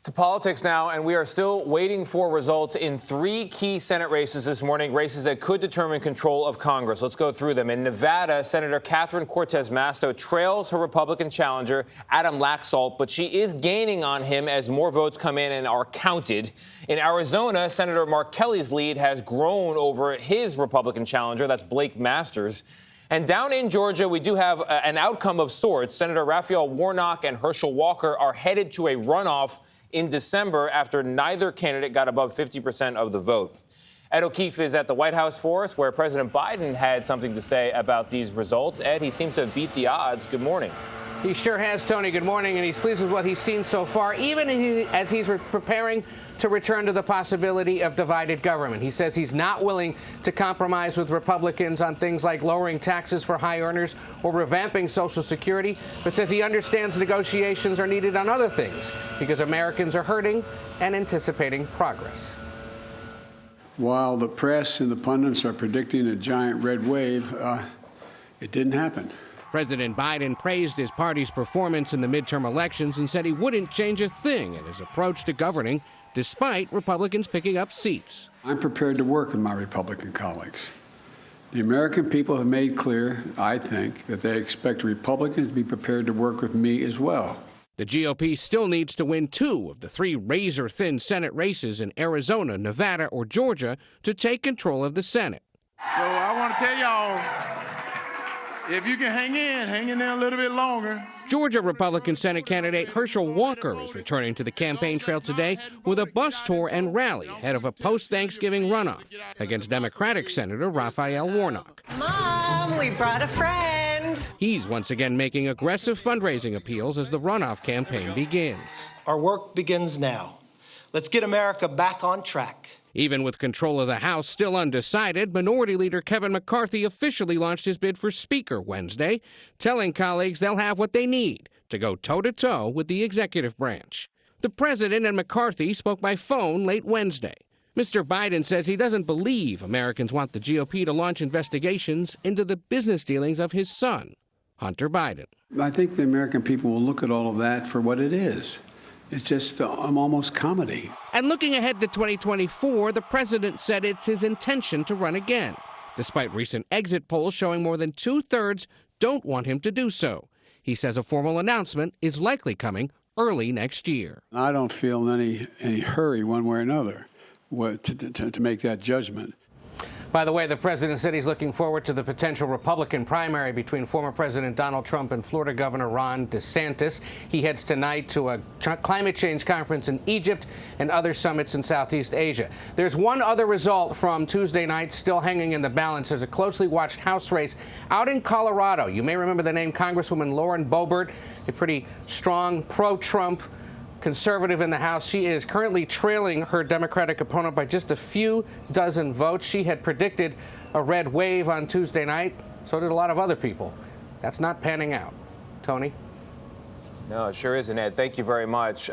To politics now, and we are still waiting for results in 3 key Senate races this morning, races that could determine control of Congress. Let's go through them. In Nevada, Senator Catherine Cortez Masto trails her Republican challenger, Adam Laxalt, but she is gaining on him as more votes come in and are counted. In Arizona, Senator Mark Kelly's lead has grown over his Republican challenger, that's Blake Masters. And down in Georgia, we do have an outcome of sorts. Senator Raphael Warnock and Herschel Walker are headed to a runoff in December after neither candidate got above 50% of the vote. Ed O'Keefe is at the White House for us, where President Biden had something to say about these results. Ed, he seems to have beat the odds. Good morning. He sure has, Tony. Good morning, and he's pleased with what he's seen so far, even as he's preparing to return to the possibility of divided government. He says he's not willing to compromise with Republicans on things like lowering taxes for high earners or revamping Social Security, but says he understands negotiations are needed on other things because Americans are hurting and anticipating progress. While the press and the pundits are predicting a giant red wave, it didn't happen. President Biden praised his party's performance in the midterm elections and said he wouldn't change a thing in his approach to governing, despite Republicans picking up seats. I'm prepared to work with my Republican colleagues. The American people have made clear, I think, that they expect Republicans to be prepared to work with me as well. The GOP still needs to win 2 of the 3 razor-thin Senate races in Arizona, Nevada, or Georgia to take control of the Senate. So I want to tell y'all, if you can hang in there a little bit longer. Georgia Republican Senate candidate Herschel Walker is returning to the campaign trail today with a bus tour and rally ahead of a post-Thanksgiving runoff against Democratic Senator Raphael Warnock. Mom, we brought a friend. He's once again making aggressive fundraising appeals as the runoff campaign begins. Our work begins now. Let's get America back on track. Even with control of the House still undecided, Minority Leader Kevin McCarthy officially launched his bid for Speaker Wednesday, telling colleagues they'll have what they need to go toe-to-toe with the executive branch. The president and McCarthy spoke by phone late Wednesday. Mr. Biden says he doesn't believe Americans want the GOP to launch investigations into the business dealings of his son, Hunter Biden. I think the American people will look at all of that for what it is. It's just almost comedy. And looking ahead to 2024, the president said it's his intention to run again, despite recent exit polls showing more than 2/3 don't want him to do so. He says a formal announcement is likely coming early next year. I don't feel any hurry one way or another to make that judgment. By the way, the president said he's looking forward to the potential Republican primary between former President Donald Trump and Florida Governor Ron DeSantis. He heads tonight to a climate change conference in Egypt and other summits in Southeast Asia. There's one other result from Tuesday night still hanging in the balance. There's a closely watched House race out in Colorado. You may remember the name Congresswoman Lauren Boebert, a pretty strong pro-Trump conservative in the House. She is currently trailing her Democratic opponent by just a few dozen votes. She had predicted a red wave on Tuesday night. So did a lot of other people. That's not panning out. Tony? No, it sure isn't, Ed. Thank you very much.